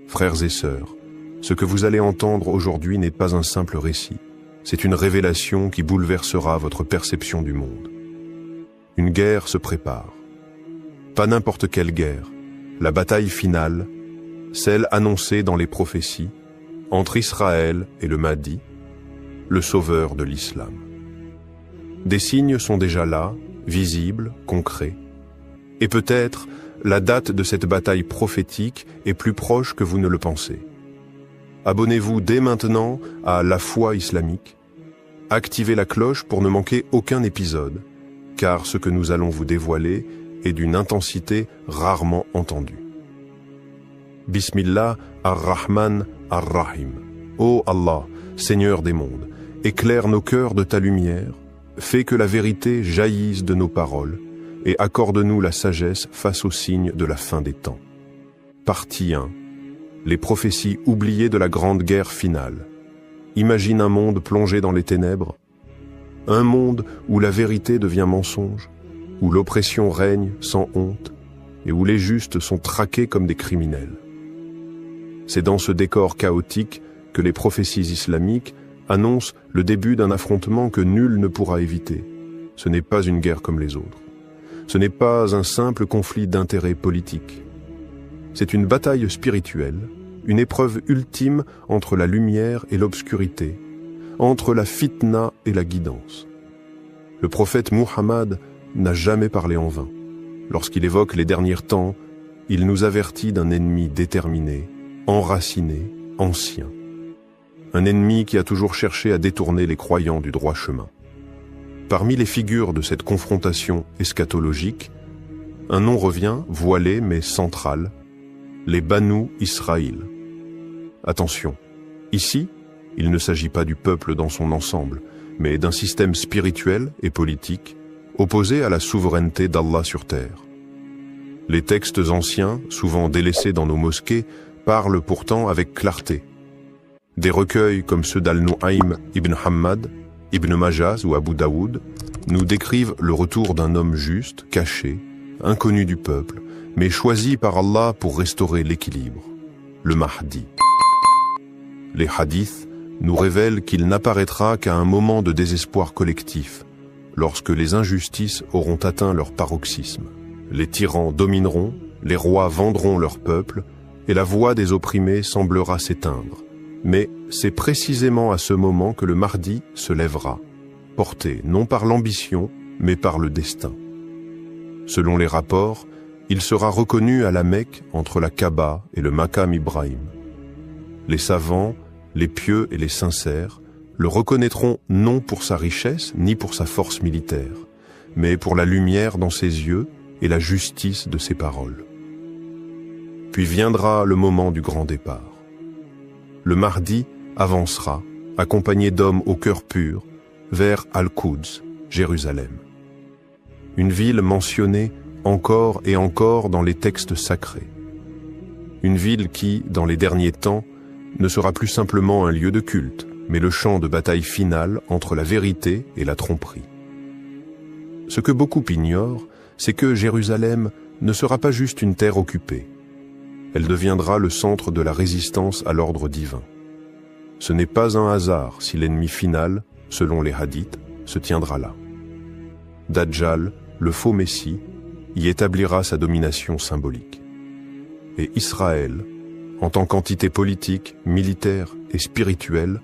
Frères et sœurs, ce que vous allez entendre aujourd'hui n'est pas un simple récit, c'est une révélation qui bouleversera votre perception du monde. Une guerre se prépare. Pas n'importe quelle guerre, la bataille finale, celle annoncée dans les prophéties, entre Israël et le Mahdi, le sauveur de l'islam. Des signes sont déjà là, visibles, concrets, et peut-être la date de cette bataille prophétique est plus proche que vous ne le pensez. Abonnez-vous dès maintenant à La Foi islamique. Activez la cloche pour ne manquer aucun épisode, car ce que nous allons vous dévoiler est d'une intensité rarement entendue. Bismillah ar-Rahman ar-Rahim. Ô Allah, Seigneur des mondes, éclaire nos cœurs de ta lumière, fais que la vérité jaillisse de nos paroles, et accorde-nous la sagesse face aux signes de la fin des temps. Partie 1. Les prophéties oubliées de la grande guerre finale. Imagine un monde plongé dans les ténèbres, un monde où la vérité devient mensonge, où l'oppression règne sans honte, et où les justes sont traqués comme des criminels. C'est dans ce décor chaotique que les prophéties islamiques annoncent le début d'un affrontement que nul ne pourra éviter. Ce n'est pas une guerre comme les autres. Ce n'est pas un simple conflit d'intérêts politiques. C'est une bataille spirituelle, une épreuve ultime entre la lumière et l'obscurité, entre la fitna et la guidance. Le prophète Muhammad n'a jamais parlé en vain. Lorsqu'il évoque les derniers temps, il nous avertit d'un ennemi déterminé, enraciné, ancien. Un ennemi qui a toujours cherché à détourner les croyants du droit chemin. Parmi les figures de cette confrontation eschatologique, un nom revient, voilé mais central, les Banu Israël. Attention, ici, il ne s'agit pas du peuple dans son ensemble, mais d'un système spirituel et politique opposé à la souveraineté d'Allah sur terre. Les textes anciens, souvent délaissés dans nos mosquées, parlent pourtant avec clarté. Des recueils comme ceux d'Al-Nu'aym ibn Hammad, Ibn Majaz ou Abu Daoud nous décrivent le retour d'un homme juste, caché, inconnu du peuple, mais choisi par Allah pour restaurer l'équilibre, le Mahdi. Les hadiths nous révèlent qu'il n'apparaîtra qu'à un moment de désespoir collectif, lorsque les injustices auront atteint leur paroxysme. Les tyrans domineront, les rois vendront leur peuple, et la voix des opprimés semblera s'éteindre. Mais c'est précisément à ce moment que le Mahdi se lèvera, porté non par l'ambition, mais par le destin. Selon les rapports, il sera reconnu à la Mecque entre la Kaaba et le Maqam Ibrahim. Les savants, les pieux et les sincères le reconnaîtront non pour sa richesse ni pour sa force militaire, mais pour la lumière dans ses yeux et la justice de ses paroles. Puis viendra le moment du grand départ. Le Mahdi avancera, accompagné d'hommes au cœur pur, vers Al-Quds, Jérusalem. Une ville mentionnée encore et encore dans les textes sacrés. Une ville qui, dans les derniers temps, ne sera plus simplement un lieu de culte, mais le champ de bataille finale entre la vérité et la tromperie. Ce que beaucoup ignorent, c'est que Jérusalem ne sera pas juste une terre occupée. Elle deviendra le centre de la résistance à l'ordre divin. Ce n'est pas un hasard si l'ennemi final, selon les hadiths, se tiendra là. Dajjal, le faux messie, y établira sa domination symbolique. Et Israël, en tant qu'entité politique, militaire et spirituelle,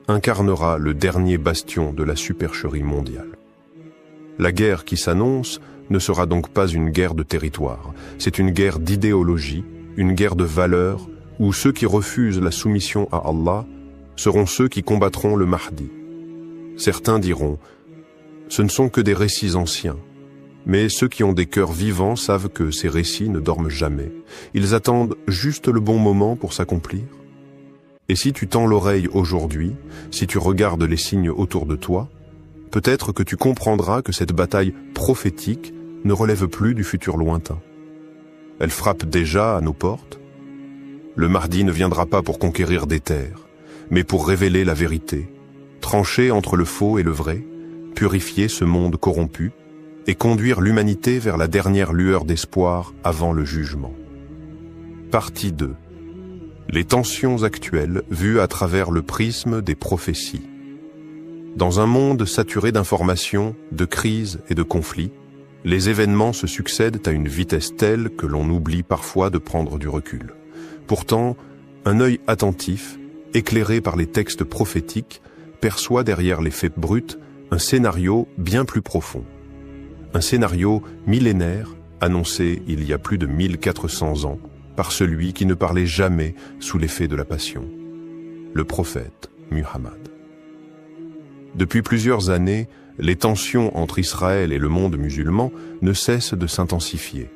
incarnera le dernier bastion de la supercherie mondiale. La guerre qui s'annonce ne sera donc pas une guerre de territoire, c'est une guerre d'idéologie, une guerre de valeurs, où ceux qui refusent la soumission à Allah seront ceux qui combattront le Mahdi. Certains diront, ce ne sont que des récits anciens, mais ceux qui ont des cœurs vivants savent que ces récits ne dorment jamais. Ils attendent juste le bon moment pour s'accomplir. Et si tu tends l'oreille aujourd'hui, si tu regardes les signes autour de toi, peut-être que tu comprendras que cette bataille prophétique ne relève plus du futur lointain. Elle frappe déjà à nos portes. Le Mahdi ne viendra pas pour conquérir des terres, mais pour révéler la vérité, trancher entre le faux et le vrai, purifier ce monde corrompu et conduire l'humanité vers la dernière lueur d'espoir avant le jugement. Partie 2. Les tensions actuelles vues à travers le prisme des prophéties. Dans un monde saturé d'informations, de crises et de conflits, les événements se succèdent à une vitesse telle que l'on oublie parfois de prendre du recul. Pourtant, un œil attentif, éclairé par les textes prophétiques, perçoit derrière les faits bruts un scénario bien plus profond. Un scénario millénaire, annoncé il y a plus de 1400 ans, par celui qui ne parlait jamais sous l'effet de la passion, le prophète Muhammad. Depuis plusieurs années, les tensions entre Israël et le monde musulman ne cessent de s'intensifier.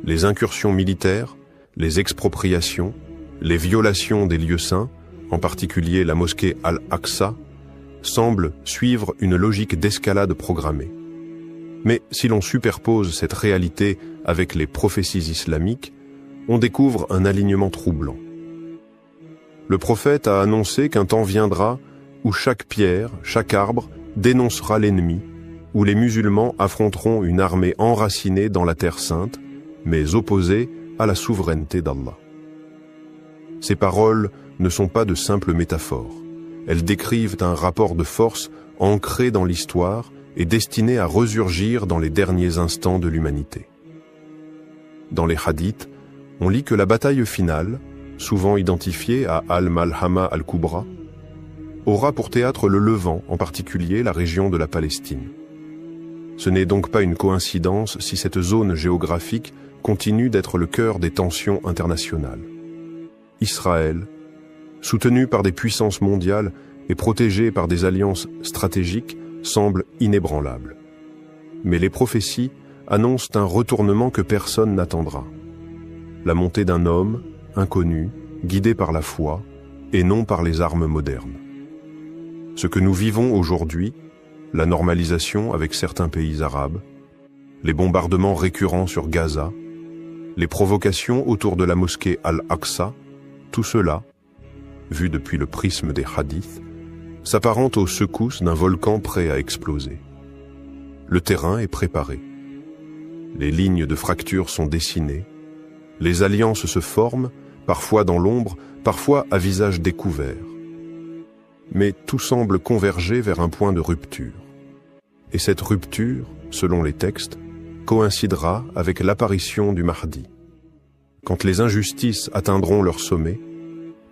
Les incursions militaires, les expropriations, les violations des lieux saints, en particulier la mosquée Al-Aqsa, semblent suivre une logique d'escalade programmée. Mais si l'on superpose cette réalité avec les prophéties islamiques, on découvre un alignement troublant. Le prophète a annoncé qu'un temps viendra où chaque pierre, chaque arbre dénoncera l'ennemi, où les musulmans affronteront une armée enracinée dans la terre sainte, mais opposée à la souveraineté d'Allah. Ces paroles ne sont pas de simples métaphores. Elles décrivent un rapport de force ancré dans l'histoire et destiné à resurgir dans les derniers instants de l'humanité. Dans les hadiths, on lit que la bataille finale, souvent identifiée à Al-Malhama al-Kubra, aura pour théâtre le Levant, en particulier la région de la Palestine. Ce n'est donc pas une coïncidence si cette zone géographique continue d'être le cœur des tensions internationales. Israël, soutenu par des puissances mondiales et protégé par des alliances stratégiques, semble inébranlable. Mais les prophéties annoncent un retournement que personne n'attendra. La montée d'un homme, inconnu, guidé par la foi, et non par les armes modernes. Ce que nous vivons aujourd'hui, la normalisation avec certains pays arabes, les bombardements récurrents sur Gaza, les provocations autour de la mosquée Al-Aqsa, tout cela, vu depuis le prisme des hadiths, s'apparente aux secousses d'un volcan prêt à exploser. Le terrain est préparé. Les lignes de fracture sont dessinées. Les alliances se forment, parfois dans l'ombre, parfois à visage découvert. Mais tout semble converger vers un point de rupture. Et cette rupture, selon les textes, coïncidera avec l'apparition du Mahdi. Quand les injustices atteindront leur sommet,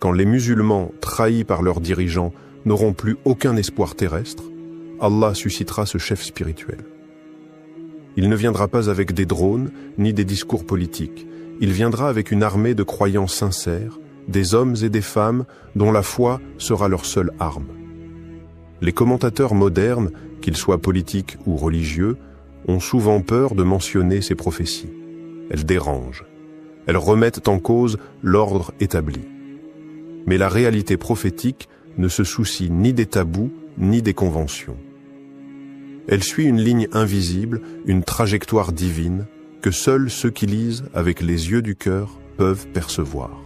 quand les musulmans, trahis par leurs dirigeants, n'auront plus aucun espoir terrestre, Allah suscitera ce chef spirituel. Il ne viendra pas avec des drones ni des discours politiques. Il viendra avec une armée de croyants sincères, des hommes et des femmes dont la foi sera leur seule arme. Les commentateurs modernes, qu'ils soient politiques ou religieux, ont souvent peur de mentionner ces prophéties. Elles dérangent. Elles remettent en cause l'ordre établi. Mais la réalité prophétique ne se soucie ni des tabous ni des conventions. Elle suit une ligne invisible, une trajectoire divine, que seuls ceux qui lisent avec les yeux du cœur peuvent percevoir.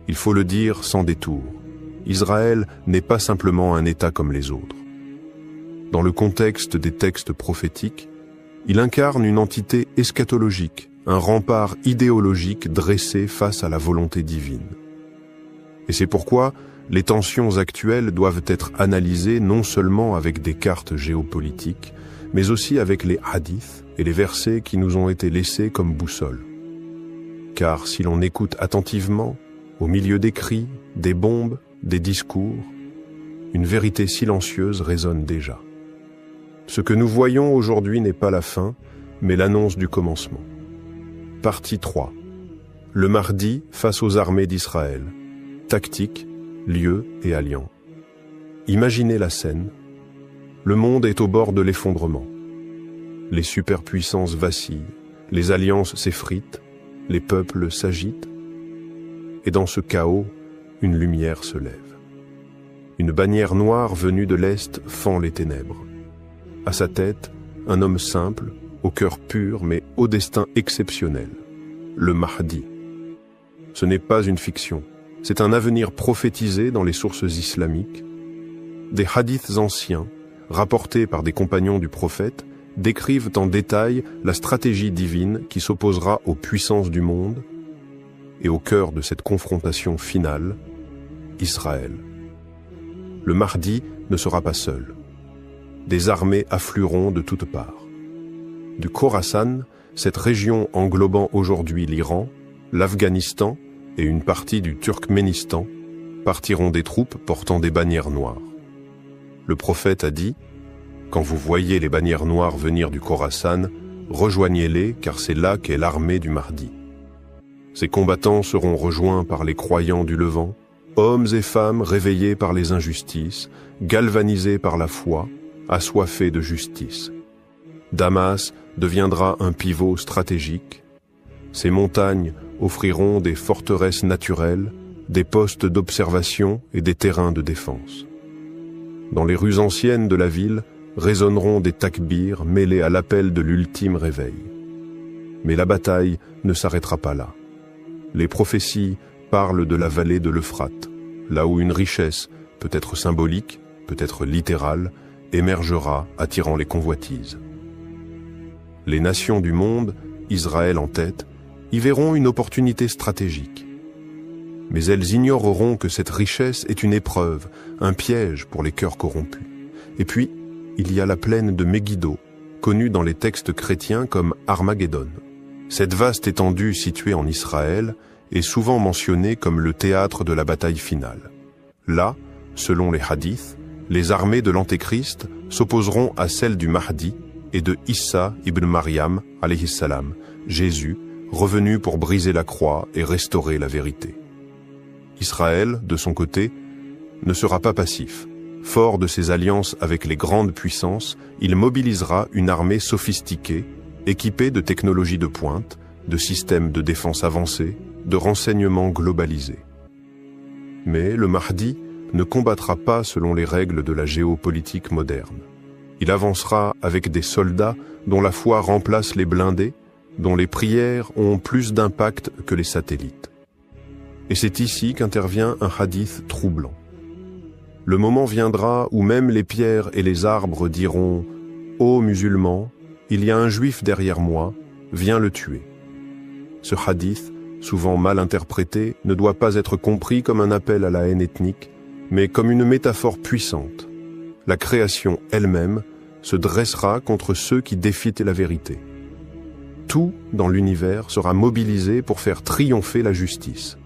Il faut le dire sans détour, Israël n'est pas simplement un État comme les autres. Dans le contexte des textes prophétiques, il incarne une entité eschatologique, un rempart idéologique dressé face à la volonté divine. Et c'est pourquoi les tensions actuelles doivent être analysées non seulement avec des cartes géopolitiques, mais aussi avec les hadiths et les versets qui nous ont été laissés comme boussole. Car si l'on écoute attentivement, au milieu des cris, des bombes, des discours, une vérité silencieuse résonne déjà. Ce que nous voyons aujourd'hui n'est pas la fin, mais l'annonce du commencement. Partie 3. Le Mahdi face aux armées d'Israël. Tactique, lieu et alliant. Imaginez la scène. Le monde est au bord de l'effondrement. Les superpuissances vacillent, les alliances s'effritent, les peuples s'agitent. Et dans ce chaos, une lumière se lève. Une bannière noire venue de l'Est fend les ténèbres. À sa tête, un homme simple, au cœur pur mais au destin exceptionnel, le Mahdi. Ce n'est pas une fiction, c'est un avenir prophétisé dans les sources islamiques. Des hadiths anciens, rapportés par des compagnons du prophète, décrivent en détail la stratégie divine qui s'opposera aux puissances du monde et au cœur de cette confrontation finale, Israël. Le Mahdi ne sera pas seul. Des armées afflueront de toutes parts. Du Khorasan, cette région englobant aujourd'hui l'Iran, l'Afghanistan et une partie du Turkménistan, partiront des troupes portant des bannières noires. Le prophète a dit « Quand vous voyez les bannières noires venir du Khorasan, rejoignez-les car c'est là qu'est l'armée du Mahdi. » Ces combattants seront rejoints par les croyants du Levant, hommes et femmes réveillés par les injustices, galvanisés par la foi, assoiffés de justice. Damas deviendra un pivot stratégique. Ces montagnes offriront des forteresses naturelles, des postes d'observation et des terrains de défense. Dans les rues anciennes de la ville résonneront des takbirs mêlés à l'appel de l'ultime réveil. Mais la bataille ne s'arrêtera pas là. Les prophéties parlent de la vallée de l'Euphrate, là où une richesse, peut-être symbolique, peut-être littérale, émergera attirant les convoitises. Les nations du monde, Israël en tête, y verront une opportunité stratégique. Mais elles ignoreront que cette richesse est une épreuve, un piège pour les cœurs corrompus. Et puis, il y a la plaine de Megiddo, connue dans les textes chrétiens comme Armageddon. Cette vaste étendue située en Israël est souvent mentionnée comme le théâtre de la bataille finale. Là, selon les hadiths, les armées de l'Antéchrist s'opposeront à celles du Mahdi et de Issa ibn Maryam, alayhi salam, Jésus, revenu pour briser la croix et restaurer la vérité. Israël, de son côté, ne sera pas passif. Fort de ses alliances avec les grandes puissances, il mobilisera une armée sophistiquée, équipée de technologies de pointe, de systèmes de défense avancés, de renseignements globalisés. Mais le Mahdi ne combattra pas selon les règles de la géopolitique moderne. Il avancera avec des soldats dont la foi remplace les blindés, dont les prières ont plus d'impact que les satellites. Et c'est ici qu'intervient un hadith troublant. Le moment viendra où même les pierres et les arbres diront « Ô musulmans, il y a un juif derrière moi, viens le tuer ». Ce hadith, souvent mal interprété, ne doit pas être compris comme un appel à la haine ethnique, mais comme une métaphore puissante. La création elle-même se dressera contre ceux qui défient la vérité. Tout dans l'univers sera mobilisé pour faire triompher la justice.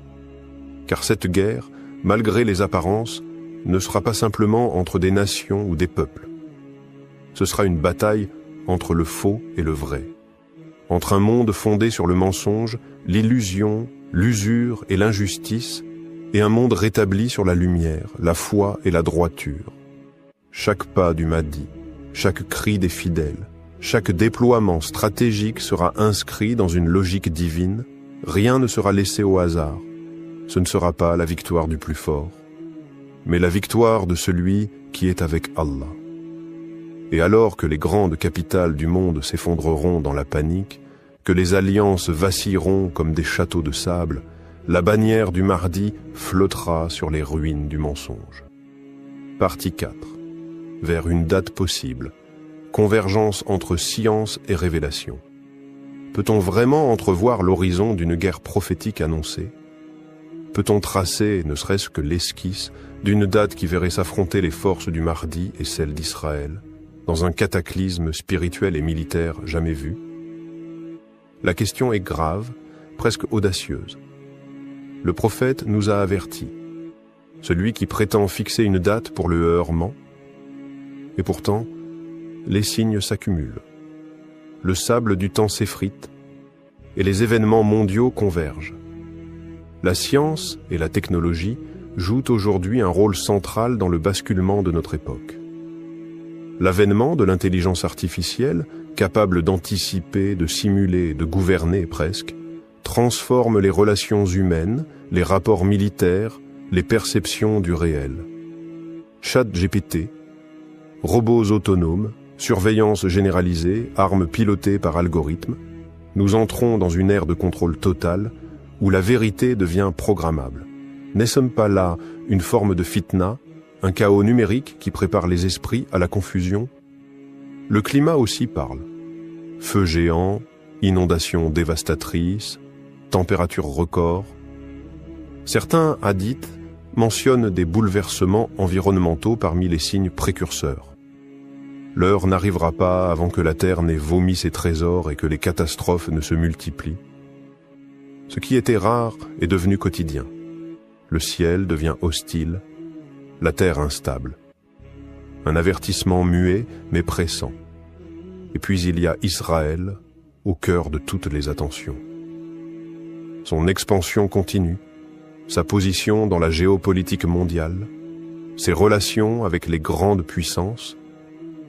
Car cette guerre, malgré les apparences, ne sera pas simplement entre des nations ou des peuples. Ce sera une bataille entre le faux et le vrai, entre un monde fondé sur le mensonge, l'illusion, l'usure et l'injustice, et un monde rétabli sur la lumière, la foi et la droiture. Chaque pas du Mahdi, chaque cri des fidèles, chaque déploiement stratégique sera inscrit dans une logique divine, rien ne sera laissé au hasard. Ce ne sera pas la victoire du plus fort, mais la victoire de celui qui est avec Allah. Et alors que les grandes capitales du monde s'effondreront dans la panique, que les alliances vacilleront comme des châteaux de sable, la bannière du Mahdi flottera sur les ruines du mensonge. Partie 4. Vers une date possible. Convergence entre science et révélation. Peut-on vraiment entrevoir l'horizon d'une guerre prophétique annoncée ? Peut-on tracer, ne serait-ce que l'esquisse, d'une date qui verrait s'affronter les forces du Mahdi et celles d'Israël, dans un cataclysme spirituel et militaire jamais vu? La question est grave, presque audacieuse. Le prophète nous a avertis. Celui qui prétend fixer une date pour le heurement. Et pourtant, les signes s'accumulent. Le sable du temps s'effrite et les événements mondiaux convergent. La science et la technologie jouent aujourd'hui un rôle central dans le basculement de notre époque. L'avènement de l'intelligence artificielle, capable d'anticiper, de simuler, de gouverner presque, transforme les relations humaines, les rapports militaires, les perceptions du réel. ChatGPT, robots autonomes, surveillance généralisée, armes pilotées par algorithmes, nous entrons dans une ère de contrôle total où la vérité devient programmable. N'est-ce pas là une forme de fitna, un chaos numérique qui prépare les esprits à la confusion? Le climat aussi parle. Feux géants, inondations dévastatrices, températures records, Certains hadiths mentionnent des bouleversements environnementaux parmi les signes précurseurs. L'heure n'arrivera pas avant que la terre n'ait vomi ses trésors et que les catastrophes ne se multiplient. Ce qui était rare est devenu quotidien. Le ciel devient hostile, la terre instable. Un avertissement muet mais pressant. Et puis il y a Israël au cœur de toutes les attentions. Son expansion continue, sa position dans la géopolitique mondiale, ses relations avec les grandes puissances,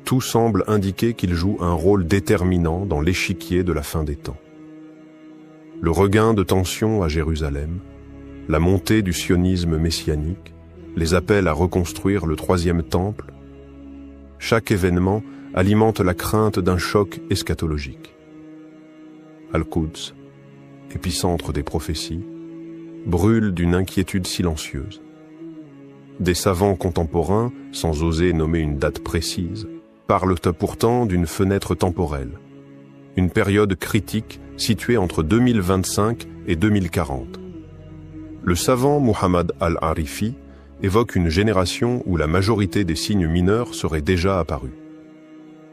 tout semble indiquer qu'il joue un rôle déterminant dans l'échiquier de la fin des temps. Le regain de tension à Jérusalem, la montée du sionisme messianique, les appels à reconstruire le troisième temple, chaque événement alimente la crainte d'un choc eschatologique. Al-Quds, épicentre des prophéties, brûle d'une inquiétude silencieuse. Des savants contemporains, sans oser nommer une date précise, parlent pourtant d'une fenêtre temporelle, une période critique située entre 2025 et 2040. Le savant Muhammad al-Arifi évoque une génération où la majorité des signes mineurs seraient déjà apparus.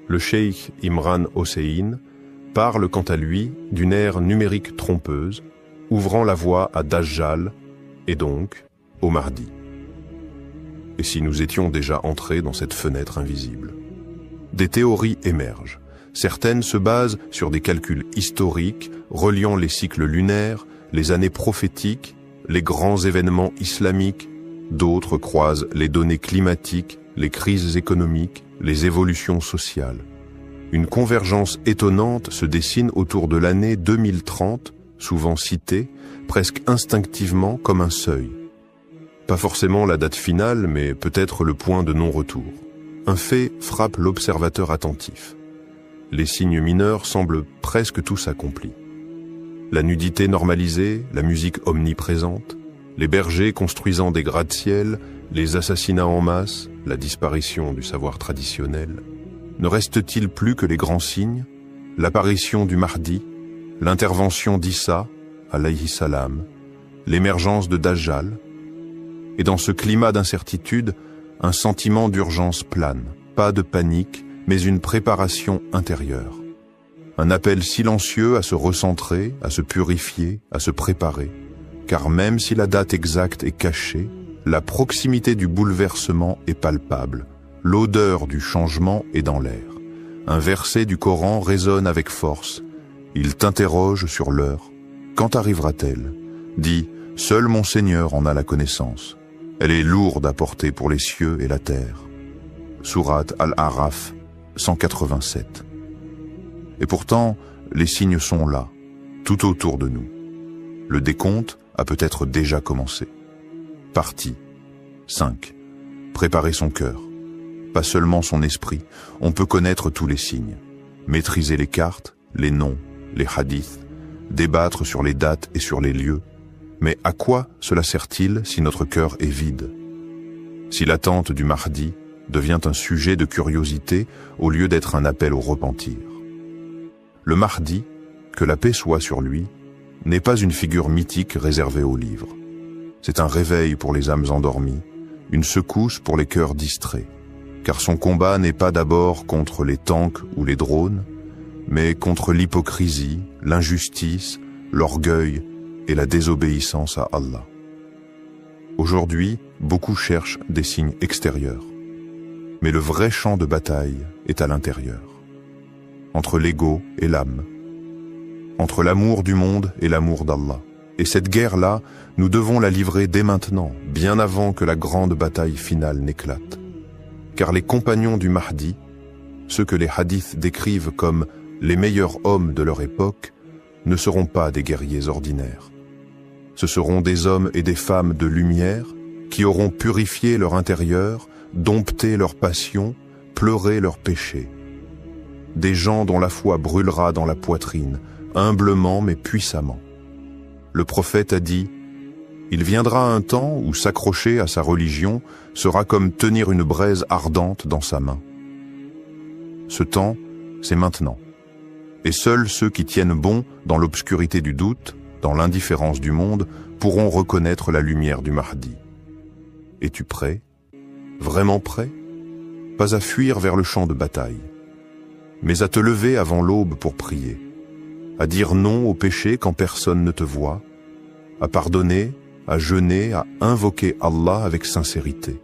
Le cheikh Imran Hossein parle quant à lui d'une ère numérique trompeuse, ouvrant la voie à Dajjal et donc au Mahdi. Et si nous étions déjà entrés dans cette fenêtre invisible? Des théories émergent. Certaines se basent sur des calculs historiques reliant les cycles lunaires, les années prophétiques, les grands événements islamiques. D'autres croisent les données climatiques, les crises économiques, les évolutions sociales. Une convergence étonnante se dessine autour de l'année 2030, souvent citée, presque instinctivement comme un seuil. Pas forcément la date finale, mais peut-être le point de non-retour. Un fait frappe l'observateur attentif. Les signes mineurs semblent presque tous accomplis. La nudité normalisée, la musique omniprésente, les bergers construisant des gratte-ciel, les assassinats en masse, la disparition du savoir traditionnel. Ne reste-t-il plus que les grands signes, l'apparition du Mahdi, l'intervention d'Issa, alayhi salam, l'émergence de Dajjal? Et dans ce climat d'incertitude, un sentiment d'urgence plane, pas de panique, mais une préparation intérieure. Un appel silencieux à se recentrer, à se purifier, à se préparer. Car même si la date exacte est cachée, la proximité du bouleversement est palpable. L'odeur du changement est dans l'air. Un verset du Coran résonne avec force. Il t'interroge sur l'heure. Quand arrivera-t-elle? Dis, seul mon Seigneur en a la connaissance. Elle est lourde à porter pour les cieux et la terre. Sourate Al-Araf 187. Et pourtant, les signes sont là, tout autour de nous. Le décompte a peut-être déjà commencé. Partie 5. Préparer son cœur. Pas seulement son esprit, on peut connaître tous les signes. Maîtriser les cartes, les noms, les hadiths, débattre sur les dates et sur les lieux. Mais à quoi cela sert-il si notre cœur est vide? Si l'attente du Mahdi devient un sujet de curiosité au lieu d'être un appel au repentir. Le Mahdi, que la paix soit sur lui, n'est pas une figure mythique réservée aux livres. C'est un réveil pour les âmes endormies, une secousse pour les cœurs distraits, car son combat n'est pas d'abord contre les tanks ou les drones, mais contre l'hypocrisie, l'injustice, l'orgueil et la désobéissance à Allah. Aujourd'hui, beaucoup cherchent des signes extérieurs, mais le vrai champ de bataille est à l'intérieur, entre l'ego et l'âme, entre l'amour du monde et l'amour d'Allah. Et cette guerre-là, nous devons la livrer dès maintenant, bien avant que la grande bataille finale n'éclate. Car les compagnons du Mahdi, ceux que les hadiths décrivent comme les meilleurs hommes de leur époque, ne seront pas des guerriers ordinaires. Ce seront des hommes et des femmes de lumière qui auront purifié leur intérieur, dompté leurs passions, pleuré leurs péchés. Des gens dont la foi brûlera dans la poitrine, humblement mais puissamment. Le prophète a dit « Il viendra un temps où s'accrocher à sa religion sera comme tenir une braise ardente dans sa main. » Ce temps, c'est maintenant. Et seuls ceux qui tiennent bon dans l'obscurité du doute, dans l'indifférence du monde, pourront reconnaître la lumière du Mahdi. Es-tu prêt? Vraiment prêt? Pas à fuir vers le champ de bataille, mais à te lever avant l'aube pour prier, à dire non au péché quand personne ne te voit, à pardonner, à jeûner, à invoquer Allah avec sincérité.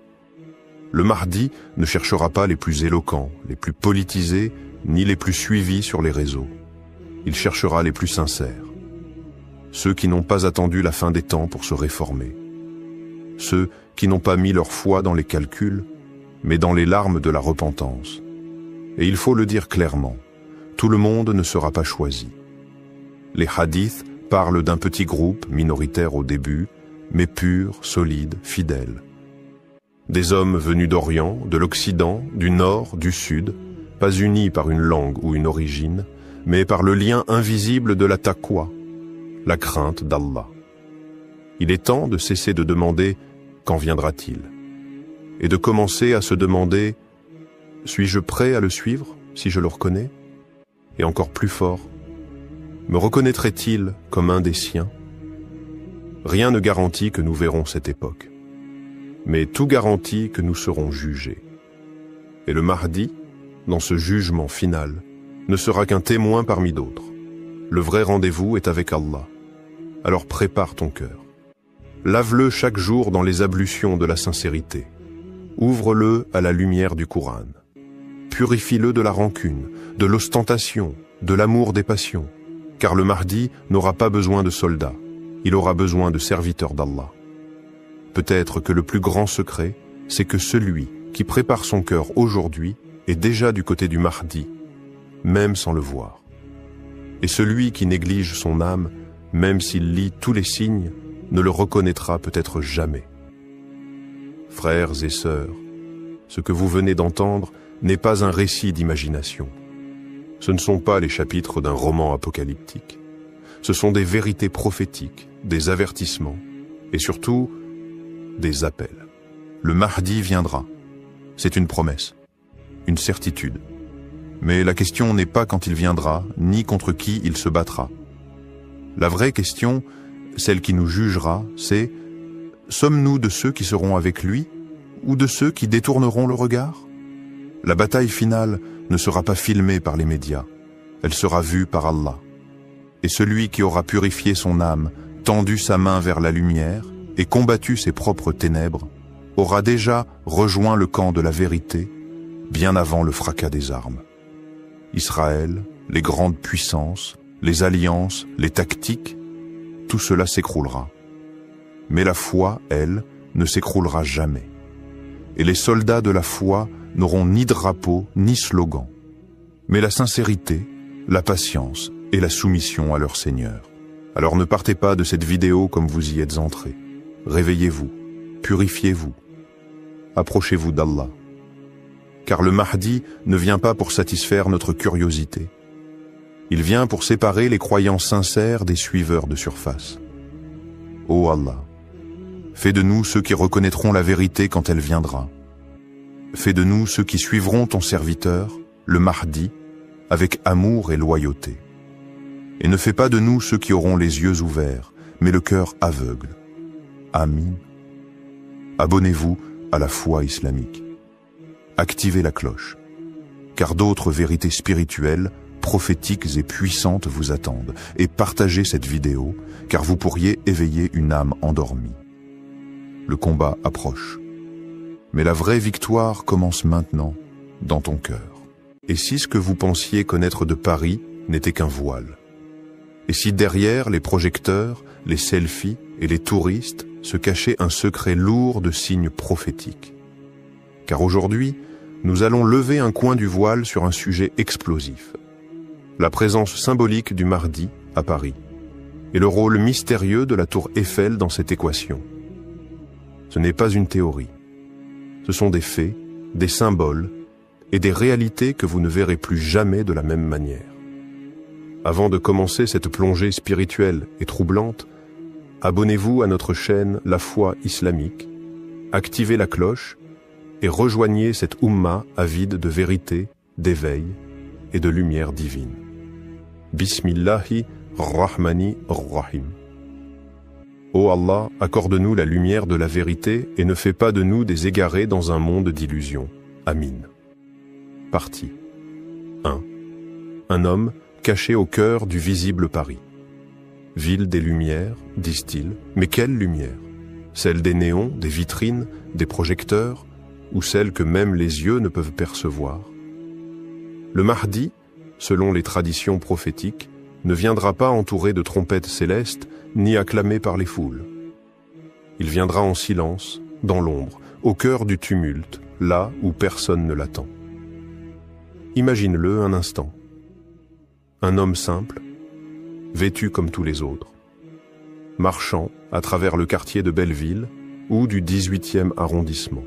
Le Mahdi ne cherchera pas les plus éloquents, les plus politisés, ni les plus suivis sur les réseaux. Il cherchera les plus sincères. Ceux qui n'ont pas attendu la fin des temps pour se réformer. Ceux qui n'ont pas mis leur foi dans les calculs, mais dans les larmes de la repentance. Et il faut le dire clairement, tout le monde ne sera pas choisi. Les hadiths parlent d'un petit groupe, minoritaire au début, mais pur, solide, fidèle. Des hommes venus d'Orient, de l'Occident, du Nord, du Sud, pas unis par une langue ou une origine, mais par le lien invisible de la taqwa, la crainte d'Allah. Il est temps de cesser de demander « quand viendra-t-il » et de commencer à se demander « suis-je prêt à le suivre si je le reconnais ?» Et encore plus fort, me reconnaîtrait-il comme un des siens? Rien ne garantit que nous verrons cette époque, mais tout garantit que nous serons jugés. Et le Mahdi, dans ce jugement final, ne sera qu'un témoin parmi d'autres. Le vrai rendez-vous est avec Allah. Alors prépare ton cœur. Lave-le chaque jour dans les ablutions de la sincérité. Ouvre-le à la lumière du Coran. Purifie-le de la rancune, de l'ostentation, de l'amour des passions, car le Mahdi n'aura pas besoin de soldats, il aura besoin de serviteurs d'Allah. Peut-être que le plus grand secret, c'est que celui qui prépare son cœur aujourd'hui est déjà du côté du Mahdi, même sans le voir. Et celui qui néglige son âme, même s'il lit tous les signes, ne le reconnaîtra peut-être jamais. Frères et sœurs, ce que vous venez d'entendre n'est pas un récit d'imagination. Ce ne sont pas les chapitres d'un roman apocalyptique. Ce sont des vérités prophétiques, des avertissements et surtout des appels. Le Mahdi viendra. C'est une promesse, une certitude. Mais la question n'est pas quand il viendra, ni contre qui il se battra. La vraie question, celle qui nous jugera, c'est « sommes-nous de ceux qui seront avec lui ou de ceux qui détourneront le regard ?» La bataille finale ne sera pas filmée par les médias, elle sera vue par Allah. Et celui qui aura purifié son âme, tendu sa main vers la lumière et combattu ses propres ténèbres, aura déjà rejoint le camp de la vérité, bien avant le fracas des armes. Israël, les grandes puissances, les alliances, les tactiques, tout cela s'écroulera. Mais la foi, elle, ne s'écroulera jamais. Et les soldats de la foi n'auront ni drapeau, ni slogan, mais la sincérité, la patience et la soumission à leur Seigneur. Alors ne partez pas de cette vidéo comme vous y êtes entrés. Réveillez-vous, purifiez-vous, approchez-vous d'Allah. Car le Mahdi ne vient pas pour satisfaire notre curiosité. Il vient pour séparer les croyants sincères des suiveurs de surface. Ô Allah, fais de nous ceux qui reconnaîtront la vérité quand elle viendra. Fais de nous ceux qui suivront ton serviteur, le Mahdi, avec amour et loyauté. Et ne fais pas de nous ceux qui auront les yeux ouverts, mais le cœur aveugle. Amin. Abonnez-vous à la foi islamique. Activez la cloche, car d'autres vérités spirituelles, prophétiques et puissantes vous attendent. Et partagez cette vidéo, car vous pourriez éveiller une âme endormie. Le combat approche. Mais la vraie victoire commence maintenant, dans ton cœur. Et si ce que vous pensiez connaître de Paris n'était qu'un voile? Et si derrière les projecteurs, les selfies et les touristes se cachait un secret lourd de signes prophétiques? Car aujourd'hui, nous allons lever un coin du voile sur un sujet explosif. La présence symbolique du Mahdi à Paris et le rôle mystérieux de la tour Eiffel dans cette équation. Ce n'est pas une théorie. Ce sont des faits, des symboles et des réalités que vous ne verrez plus jamais de la même manière. Avant de commencer cette plongée spirituelle et troublante, abonnez-vous à notre chaîne La Foi Islamique, activez la cloche et rejoignez cette Oumma avide de vérité, d'éveil et de lumière divine. Bismillahi Rahmani Rahim. Ô Allah, accorde-nous la lumière de la vérité et ne fais pas de nous des égarés dans un monde d'illusions. Amin. Partie 1. Un homme caché au cœur du visible Paris. Ville des lumières, disent-ils, mais quelle lumière? Celle des néons, des vitrines, des projecteurs, ou celle que même les yeux ne peuvent percevoir? Le Mahdi, selon les traditions prophétiques, ne viendra pas entouré de trompettes célestes, ni acclamé par les foules. Il viendra en silence, dans l'ombre, au cœur du tumulte, là où personne ne l'attend. Imagine-le un instant. Un homme simple, vêtu comme tous les autres, marchant à travers le quartier de Belleville ou du 18e arrondissement.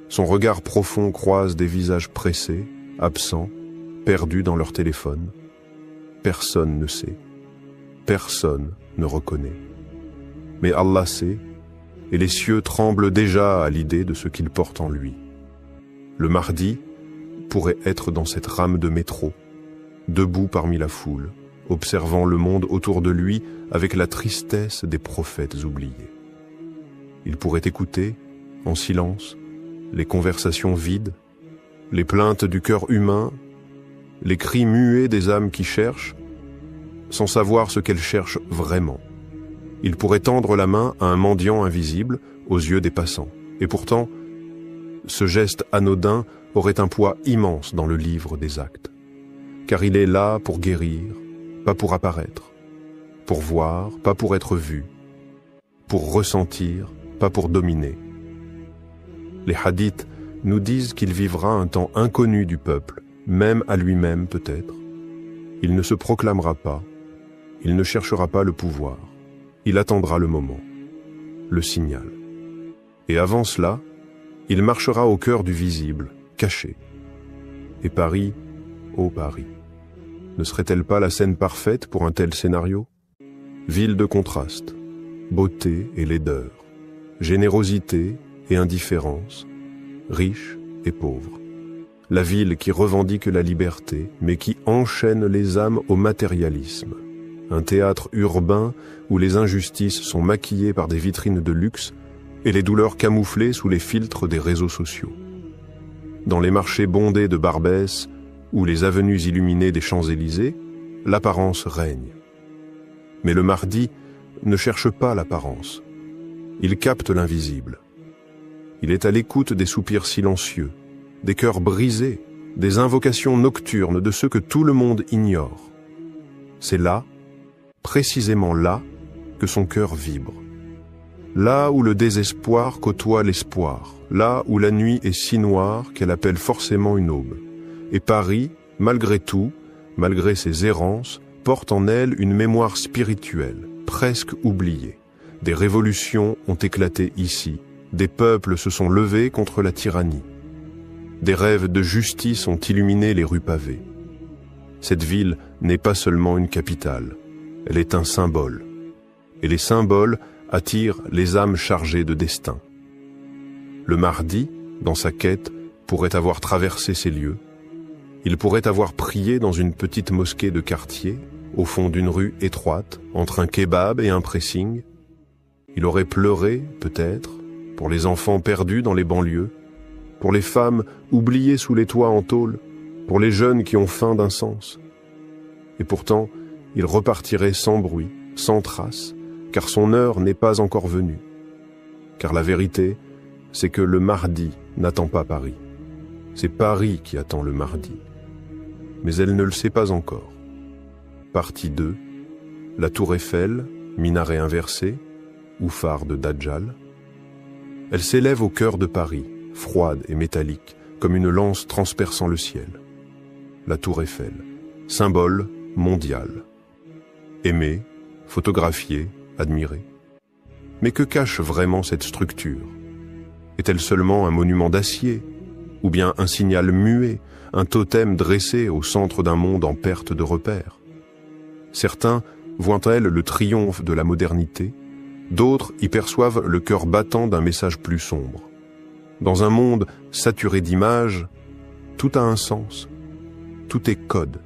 Son regard profond croise des visages pressés, absents, perdus dans leur téléphone. Personne ne sait. Personne ne reconnaît. Mais Allah sait, et les cieux tremblent déjà à l'idée de ce qu'il porte en lui. Le Mahdi pourrait être dans cette rame de métro, debout parmi la foule, observant le monde autour de lui avec la tristesse des prophètes oubliés. Il pourrait écouter, en silence, les conversations vides, les plaintes du cœur humain, les cris muets des âmes qui cherchent, sans savoir ce qu'elles cherchent vraiment. Il pourrait tendre la main à un mendiant invisible aux yeux des passants. Et pourtant, ce geste anodin aurait un poids immense dans le livre des actes. Car il est là pour guérir, pas pour apparaître, pour voir, pas pour être vu, pour ressentir, pas pour dominer. Les hadiths nous disent qu'il vivra un temps inconnu du peuple, même à lui-même peut-être. Il ne se proclamera pas, il ne cherchera pas le pouvoir, il attendra le moment, le signal. Et avant cela, il marchera au cœur du visible, caché. Et Paris, ô Paris, ne serait-elle pas la scène parfaite pour un tel scénario? Ville de contraste, beauté et laideur, générosité et indifférence, riche et pauvre. La ville qui revendique la liberté, mais qui enchaîne les âmes au matérialisme. Un théâtre urbain où les injustices sont maquillées par des vitrines de luxe et les douleurs camouflées sous les filtres des réseaux sociaux. Dans les marchés bondés de Barbès ou les avenues illuminées des Champs-Élysées, l'apparence règne. Mais le Mahdi ne cherche pas l'apparence. Il capte l'invisible. Il est à l'écoute des soupirs silencieux, des cœurs brisés, des invocations nocturnes de ceux que tout le monde ignore. C'est là, précisément là, que son cœur vibre. Là où le désespoir côtoie l'espoir, là où la nuit est si noire qu'elle appelle forcément une aube. Et Paris, malgré tout, malgré ses errances, porte en elle une mémoire spirituelle, presque oubliée. Des révolutions ont éclaté ici, des peuples se sont levés contre la tyrannie. Des rêves de justice ont illuminé les rues pavées. Cette ville n'est pas seulement une capitale, elle est un symbole. Et les symboles attirent les âmes chargées de destin. Le Mahdi, dans sa quête, pourrait avoir traversé ces lieux. Il pourrait avoir prié dans une petite mosquée de quartier, au fond d'une rue étroite, entre un kebab et un pressing. Il aurait pleuré, peut-être, pour les enfants perdus dans les banlieues, pour les femmes oubliées sous les toits en tôle, pour les jeunes qui ont faim d'un sens. Et pourtant, il repartirait sans bruit, sans trace, car son heure n'est pas encore venue. Car la vérité, c'est que le Mahdi n'attend pas Paris. C'est Paris qui attend le Mahdi. Mais elle ne le sait pas encore. Partie 2. La tour Eiffel, minaret inversé, ou phare de Dajjal. Elle s'élève au cœur de Paris, froide et métallique, comme une lance transperçant le ciel. La tour Eiffel, symbole mondial. Aimé, photographié, admiré. Mais que cache vraiment cette structure? Est-elle seulement un monument d'acier? Ou bien un signal muet, un totem dressé au centre d'un monde en perte de repères? Certains voient en elle le triomphe de la modernité, d'autres y perçoivent le cœur battant d'un message plus sombre. Dans un monde saturé d'images, tout a un sens, tout est code.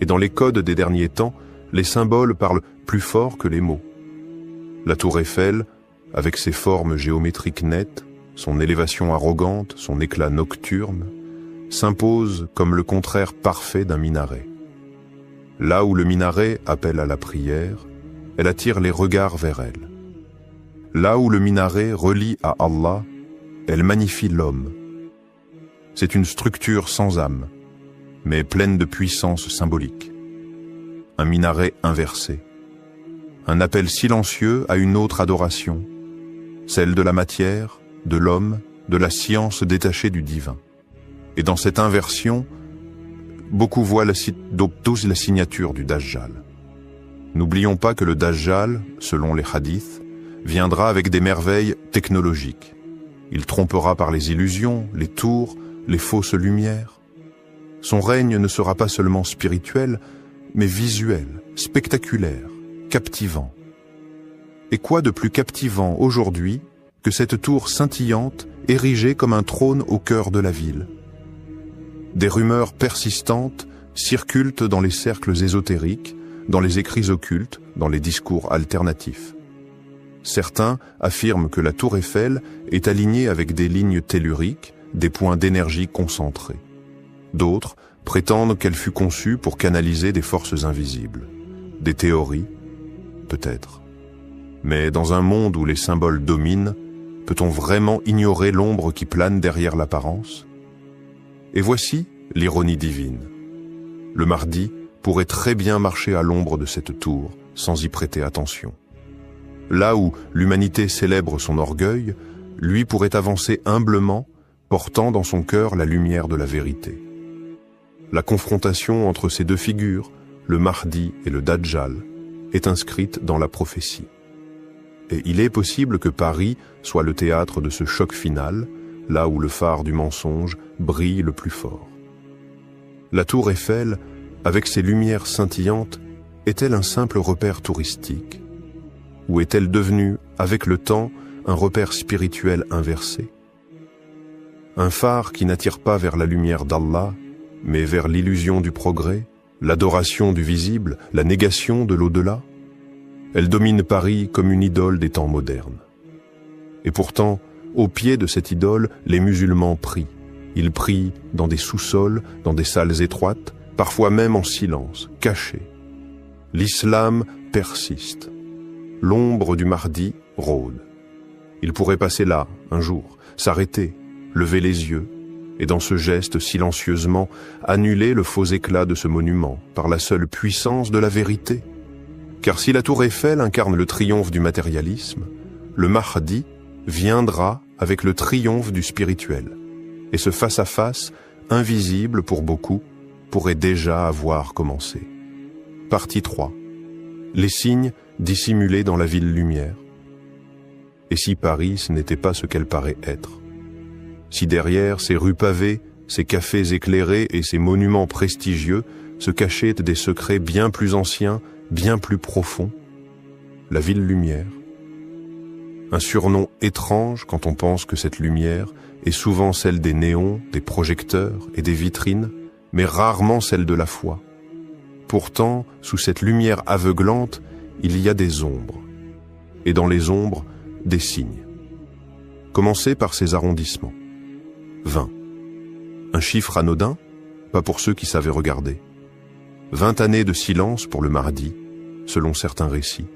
Et dans les codes des derniers temps, les symboles parlent plus fort que les mots. La tour Eiffel, avec ses formes géométriques nettes, son élévation arrogante, son éclat nocturne, s'impose comme le contraire parfait d'un minaret. Là où le minaret appelle à la prière, elle attire les regards vers elle. Là où le minaret relie à Allah, elle magnifie l'homme. C'est une structure sans âme, mais pleine de puissance symbolique. Un minaret inversé. Un appel silencieux à une autre adoration, celle de la matière, de l'homme, de la science détachée du divin. Et dans cette inversion, beaucoup voient la signature du Dajjal. N'oublions pas que le Dajjal, selon les hadiths, viendra avec des merveilles technologiques. Il trompera par les illusions, les tours, les fausses lumières. Son règne ne sera pas seulement spirituel, mais visuel, spectaculaire, captivant. Et quoi de plus captivant aujourd'hui que cette tour scintillante érigée comme un trône au cœur de la ville? Des rumeurs persistantes circulent dans les cercles ésotériques, dans les écrits occultes, dans les discours alternatifs. Certains affirment que la tour Eiffel est alignée avec des lignes telluriques, des points d'énergie concentrés. D'autres prétendent qu'elle fut conçue pour canaliser des forces invisibles. Des théories, peut-être. Mais dans un monde où les symboles dominent, peut-on vraiment ignorer l'ombre qui plane derrière l'apparence? Et voici l'ironie divine. Le Mahdi pourrait très bien marcher à l'ombre de cette tour, sans y prêter attention. Là où l'humanité célèbre son orgueil, lui pourrait avancer humblement, portant dans son cœur la lumière de la vérité. La confrontation entre ces deux figures, le Mahdi et le Dajjal, est inscrite dans la prophétie. Et il est possible que Paris soit le théâtre de ce choc final, là où le phare du mensonge brille le plus fort. La tour Eiffel, avec ses lumières scintillantes, est-elle un simple repère touristique? Ou est-elle devenue, avec le temps, un repère spirituel inversé? Un phare qui n'attire pas vers la lumière d'Allah, mais vers l'illusion du progrès, l'adoration du visible, la négation de l'au-delà? Elle domine Paris comme une idole des temps modernes. Et pourtant, au pied de cette idole, les musulmans prient. Ils prient dans des sous-sols, dans des salles étroites, parfois même en silence, cachés. L'islam persiste. L'ombre du Mahdi rôde. Il pourrait passer là, un jour, s'arrêter, lever les yeux, et dans ce geste silencieusement, annuler le faux éclat de ce monument par la seule puissance de la vérité. Car si la tour Eiffel incarne le triomphe du matérialisme, le Mahdi viendra avec le triomphe du spirituel. Et ce face-à-face, invisible pour beaucoup, pourrait déjà avoir commencé. Partie 3. Les signes dissimulés dans la ville lumière. Et si Paris n'était pas ce qu'elle paraît être? Si derrière ces rues pavées, ces cafés éclairés et ces monuments prestigieux se cachaient des secrets bien plus anciens, bien plus profonds? La ville lumière. Un surnom étrange quand on pense que cette lumière est souvent celle des néons, des projecteurs et des vitrines, mais rarement celle de la foi. Pourtant, sous cette lumière aveuglante, il y a des ombres. Et dans les ombres, des signes. Commencez par ces arrondissements. 20. Un chiffre anodin, pas pour ceux qui savaient regarder. 20 années de silence pour le Mahdi, selon certains récits.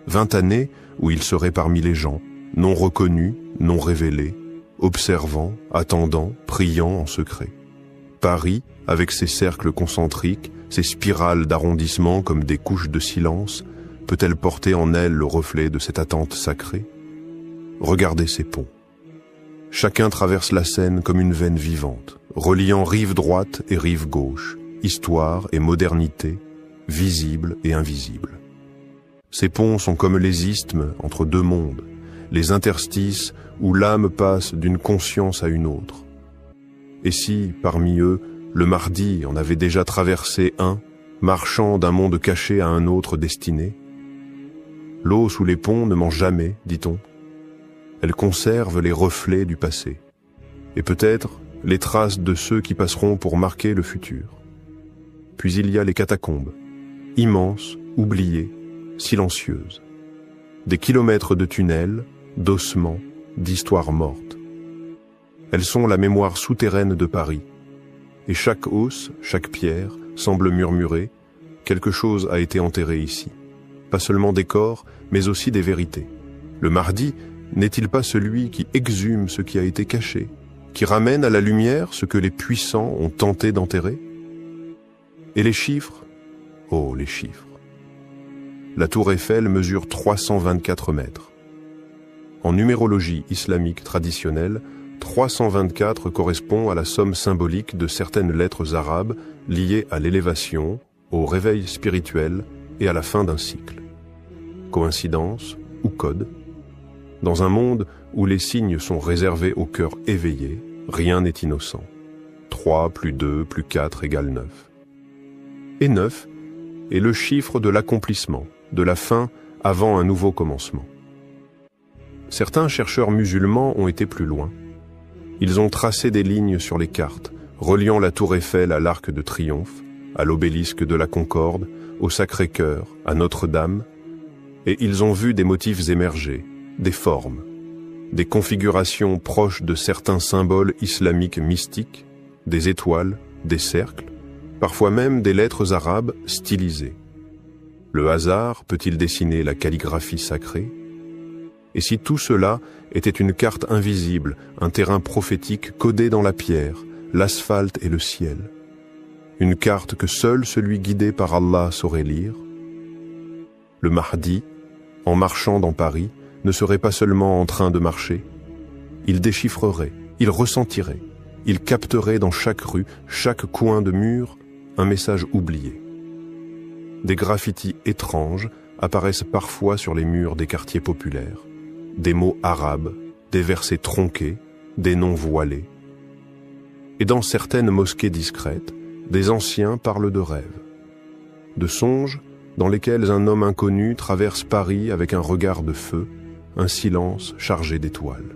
20 années où il serait parmi les gens, non reconnus, non révélés, observant, attendant, priant en secret. Paris, avec ses cercles concentriques, ses spirales d'arrondissement comme des couches de silence, peut-elle porter en elle le reflet de cette attente sacrée? Regardez ces ponts. Chacun traverse la Seine comme une veine vivante, reliant rive droite et rive gauche, histoire et modernité, visible et invisible. Ces ponts sont comme les isthmes entre deux mondes, les interstices où l'âme passe d'une conscience à une autre. Et si, parmi eux, le Mahdi en avait déjà traversé un, marchant d'un monde caché à un autre destiné? L'eau sous les ponts ne ment jamais, dit-on. Elle conserve les reflets du passé, et peut-être les traces de ceux qui passeront pour marquer le futur. Puis il y a les catacombes, immenses, oubliées, silencieuses. des kilomètres de tunnels, d'ossements, d'histoires mortes. Elles sont la mémoire souterraine de Paris. Et chaque os, chaque pierre, semble murmurer « Quelque chose a été enterré ici ». Pas seulement des corps, mais aussi des vérités. Le Mahdi n'est-il pas celui qui exhume ce qui a été caché, qui ramène à la lumière ce que les puissants ont tenté d'enterrer? Et les chiffres? Oh, les chiffres! La tour Eiffel mesure 324 mètres. En numérologie islamique traditionnelle, 324 correspond à la somme symbolique de certaines lettres arabes liées à l'élévation, au réveil spirituel et à la fin d'un cycle. Coïncidence ou code? Dans un monde où les signes sont réservés au cœur éveillé, rien n'est innocent. 3 plus 2 plus 4 égale 9. Et 9 est le chiffre de l'accomplissement, de la fin avant un nouveau commencement. Certains chercheurs musulmans ont été plus loin. Ils ont tracé des lignes sur les cartes, reliant la tour Eiffel à l'Arc de Triomphe, à l'obélisque de la Concorde, au Sacré-Cœur, à Notre-Dame, et ils ont vu des motifs émerger, des formes, des configurations proches de certains symboles islamiques mystiques, des étoiles, des cercles, parfois même des lettres arabes stylisées. Le hasard peut-il dessiner la calligraphie sacrée? Et si tout cela était une carte invisible, un terrain prophétique codé dans la pierre, l'asphalte et le ciel? Une carte que seul celui guidé par Allah saurait lire? Le Mahdi, en marchant dans Paris, ne serait pas seulement en train de marcher. Il déchiffrerait, il ressentirait, il capterait dans chaque rue, chaque coin de mur, un message oublié. Des graffitis étranges apparaissent parfois sur les murs des quartiers populaires. Des mots arabes, des versets tronqués, des noms voilés. Et dans certaines mosquées discrètes, des anciens parlent de rêves, de songes dans lesquels un homme inconnu traverse Paris avec un regard de feu, un silence chargé d'étoiles.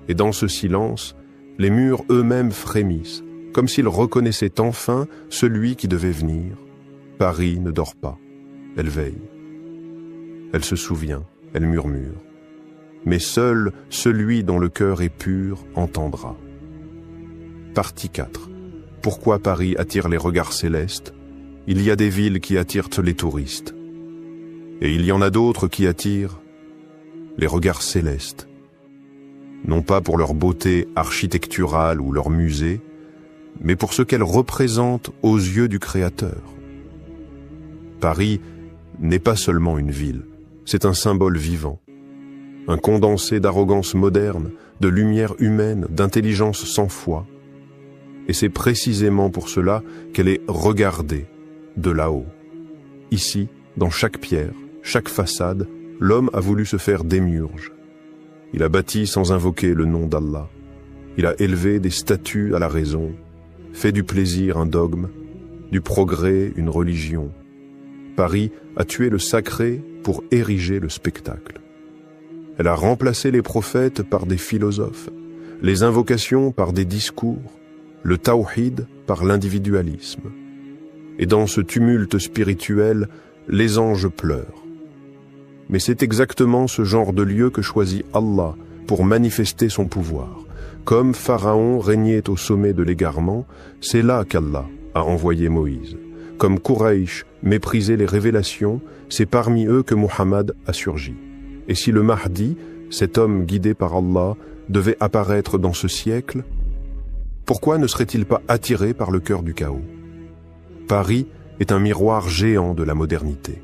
Et dans ce silence, les murs eux-mêmes frémissent, comme s'ils reconnaissaient enfin celui qui devait venir. Paris ne dort pas, elle veille. Elle se souvient, elle murmure. Mais seul celui dont le cœur est pur entendra. Partie 4. Pourquoi Paris attire les regards célestes? Il y a des villes qui attirent les touristes. Et il y en a d'autres qui attirent les regards célestes. Non pas pour leur beauté architecturale ou leur musée, mais pour ce qu'elles représentent aux yeux du Créateur. Paris n'est pas seulement une ville, c'est un symbole vivant. Un condensé d'arrogance moderne, de lumière humaine, d'intelligence sans foi. Et c'est précisément pour cela qu'elle est regardée de là-haut. Ici, dans chaque pierre, chaque façade, l'homme a voulu se faire démiurge. Il a bâti sans invoquer le nom d'Allah. Il a élevé des statues à la raison, fait du plaisir un dogme, du progrès une religion. Paris a tué le sacré pour ériger le spectacle. Elle a remplacé les prophètes par des philosophes, les invocations par des discours, le tawhid par l'individualisme. Et dans ce tumulte spirituel, les anges pleurent. Mais c'est exactement ce genre de lieu que choisit Allah pour manifester son pouvoir. Comme Pharaon régnait au sommet de l'égarement, c'est là qu'Allah a envoyé Moïse. Comme Quraysh méprisait les révélations, c'est parmi eux que Muhammad a surgi. Et si le Mahdi, cet homme guidé par Allah, devait apparaître dans ce siècle, pourquoi ne serait-il pas attiré par le cœur du chaos? Paris est un miroir géant de la modernité.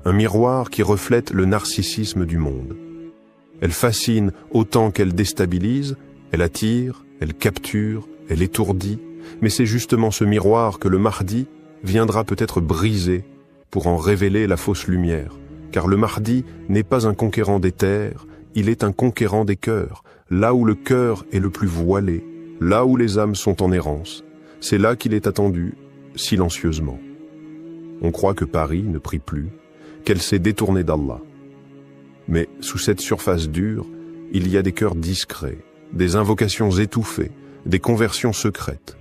Un miroir qui reflète le narcissisme du monde. Elle fascine autant qu'elle déstabilise, elle attire, elle capture, elle étourdit, mais c'est justement ce miroir que le Mahdi viendra peut-être briser pour en révéler la fausse lumière. Car le Mahdi n'est pas un conquérant des terres, il est un conquérant des cœurs. Là où le cœur est le plus voilé, là où les âmes sont en errance, c'est là qu'il est attendu, silencieusement. On croit que Paris ne prie plus, qu'elle s'est détournée d'Allah. Mais sous cette surface dure, il y a des cœurs discrets, des invocations étouffées, des conversions secrètes.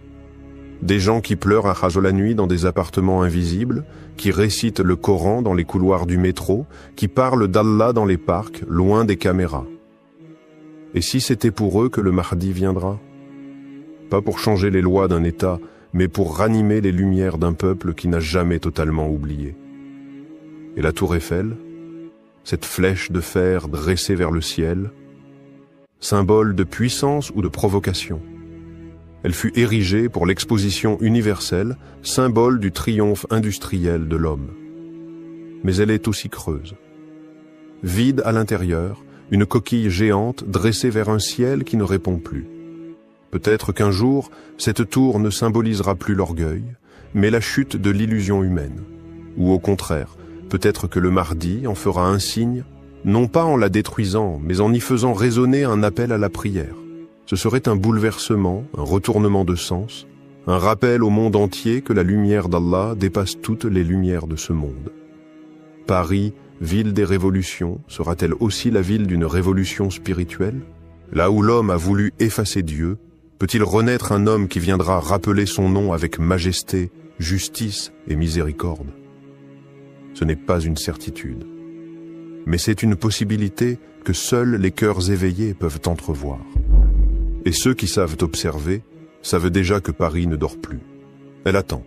des gens qui pleurent à Hajj la nuit dans des appartements invisibles, qui récitent le Coran dans les couloirs du métro, qui parlent d'Allah dans les parcs, loin des caméras. Et si c'était pour eux que le Mahdi viendra? Pas pour changer les lois d'un État, mais pour ranimer les lumières d'un peuple qui n'a jamais totalement oublié. Et la tour Eiffel, cette flèche de fer dressée vers le ciel, symbole de puissance ou de provocation. Elle fut érigée pour l'exposition universelle, symbole du triomphe industriel de l'homme. Mais elle est aussi creuse. Vide à l'intérieur, une coquille géante dressée vers un ciel qui ne répond plus. Peut-être qu'un jour, cette tour ne symbolisera plus l'orgueil, mais la chute de l'illusion humaine. Ou au contraire, peut-être que le Mahdi en fera un signe, non pas en la détruisant, mais en y faisant résonner un appel à la prière. Ce serait un bouleversement, un retournement de sens, un rappel au monde entier que la lumière d'Allah dépasse toutes les lumières de ce monde. Paris, ville des révolutions, sera-t-elle aussi la ville d'une révolution spirituelle? Là où l'homme a voulu effacer Dieu, peut-il renaître un homme qui viendra rappeler son nom avec majesté, justice et miséricorde? Ce n'est pas une certitude, mais c'est une possibilité que seuls les cœurs éveillés peuvent entrevoir. Et ceux qui savent observer savent déjà que Paris ne dort plus. Elle attend.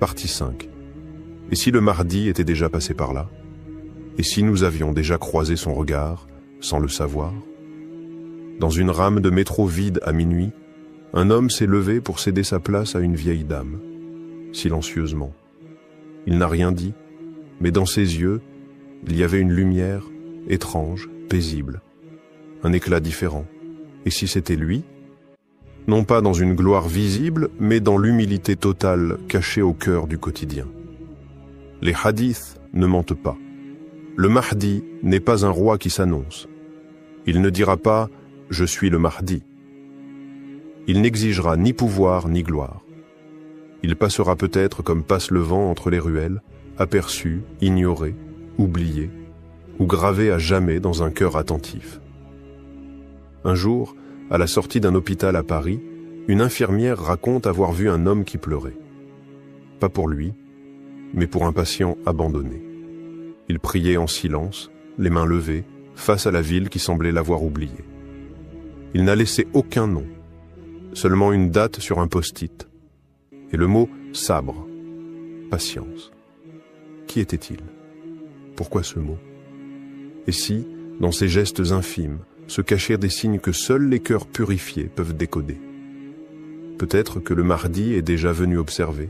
Partie 5. Et si le Mahdi était déjà passé par là? Et si nous avions déjà croisé son regard, sans le savoir? Dans une rame de métro vide à minuit, un homme s'est levé pour céder sa place à une vieille dame, silencieusement. Il n'a rien dit, mais dans ses yeux, il y avait une lumière étrange, paisible, un éclat différent. Et si c'était lui? Non pas dans une gloire visible, mais dans l'humilité totale cachée au cœur du quotidien. Les hadiths ne mentent pas. Le Mahdi n'est pas un roi qui s'annonce. Il ne dira pas « Je suis le Mahdi ». Il n'exigera ni pouvoir ni gloire. Il passera peut-être comme passe le vent entre les ruelles, aperçu, ignoré, oublié, ou gravé à jamais dans un cœur attentif. Un jour, à la sortie d'un hôpital à Paris, une infirmière raconte avoir vu un homme qui pleurait. Pas pour lui, mais pour un patient abandonné. Il priait en silence, les mains levées, face à la ville qui semblait l'avoir oublié. Il n'a laissé aucun nom, seulement une date sur un post-it, et le mot « sabre », patience. Qui était-il? Pourquoi ce mot? Et si, dans ces gestes infimes, se cachaient des signes que seuls les cœurs purifiés peuvent décoder? Peut-être que le Mahdi est déjà venu observer.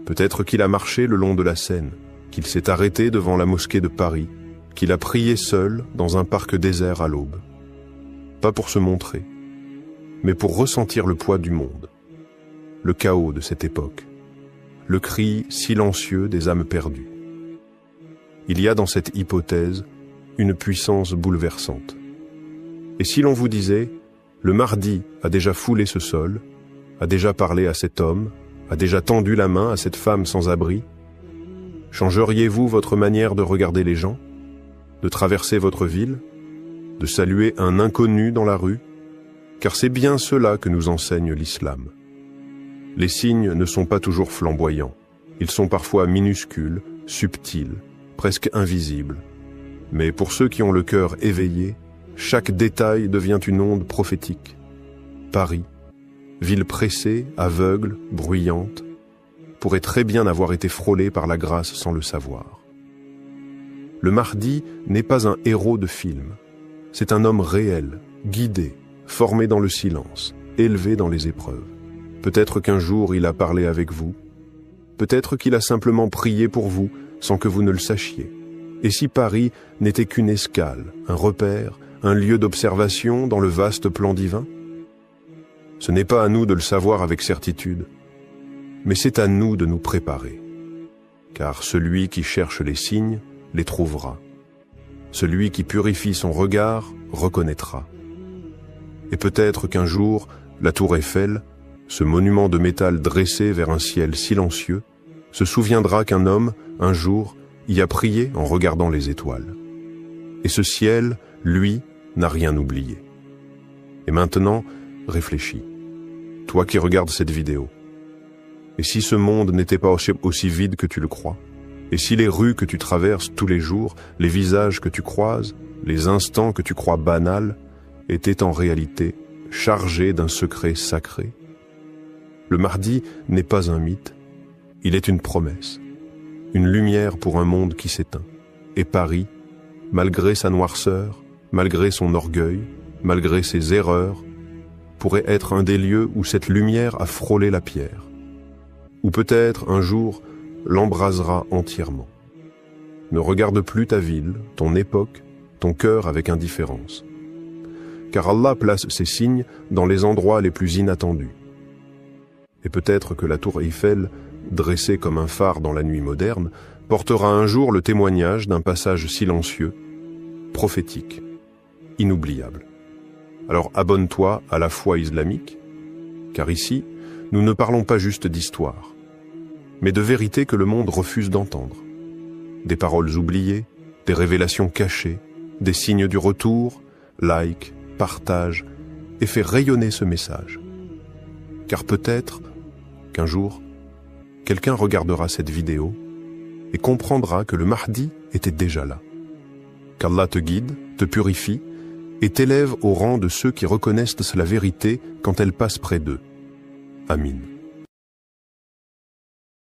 Peut-être qu'il a marché le long de la Seine, qu'il s'est arrêté devant la mosquée de Paris, qu'il a prié seul dans un parc désert à l'aube. Pas pour se montrer, mais pour ressentir le poids du monde, le chaos de cette époque, le cri silencieux des âmes perdues. Il y a dans cette hypothèse une puissance bouleversante. Et si l'on vous disait, le Mahdi a déjà foulé ce sol, a déjà parlé à cet homme, a déjà tendu la main à cette femme sans abri, changeriez-vous votre manière de regarder les gens, de traverser votre ville, de saluer un inconnu dans la rue? Car c'est bien cela que nous enseigne l'islam. Les signes ne sont pas toujours flamboyants, ils sont parfois minuscules, subtils, presque invisibles. Mais pour ceux qui ont le cœur éveillé, chaque détail devient une onde prophétique. Paris, ville pressée, aveugle, bruyante, pourrait très bien avoir été frôlée par la grâce sans le savoir. Le Mahdi n'est pas un héros de film. C'est un homme réel, guidé, formé dans le silence, élevé dans les épreuves. Peut-être qu'un jour il a parlé avec vous. Peut-être qu'il a simplement prié pour vous sans que vous ne le sachiez. Et si Paris n'était qu'une escale, un repère, un lieu d'observation dans le vaste plan divin? Ce n'est pas à nous de le savoir avec certitude, mais c'est à nous de nous préparer. Car celui qui cherche les signes les trouvera. Celui qui purifie son regard reconnaîtra. Et peut-être qu'un jour, la tour Eiffel, ce monument de métal dressé vers un ciel silencieux, se souviendra qu'un homme, un jour, y a prié en regardant les étoiles. Et ce ciel, lui, n'a rien oublié. Et maintenant, réfléchis. toi qui regardes cette vidéo. Et si ce monde n'était pas aussi vide que tu le crois? Et si les rues que tu traverses tous les jours, les visages que tu croises, les instants que tu crois banals, étaient en réalité chargés d'un secret sacré? Le Mahdi n'est pas un mythe, il est une promesse, une lumière pour un monde qui s'éteint. Et Paris, malgré sa noirceur, malgré son orgueil, malgré ses erreurs, pourrait être un des lieux où cette lumière a frôlé la pierre, ou peut-être un jour l'embrasera entièrement. Ne regarde plus ta ville, ton époque, ton cœur avec indifférence. Car Allah place ses signes dans les endroits les plus inattendus. Et peut-être que la tour Eiffel, dressée comme un phare dans la nuit moderne, portera un jour le témoignage d'un passage silencieux, prophétique, inoubliable. Alors abonne-toi à la foi islamique, car ici, nous ne parlons pas juste d'histoire, mais de vérités que le monde refuse d'entendre. Des paroles oubliées, des révélations cachées, des signes du retour, like, partage, et fais rayonner ce message. Car peut-être qu'un jour, quelqu'un regardera cette vidéo et comprendra que le Mahdi était déjà là. Qu'Allah te guide, te purifie et t'élève au rang de ceux qui reconnaissent la vérité quand elle passe près d'eux. Amin.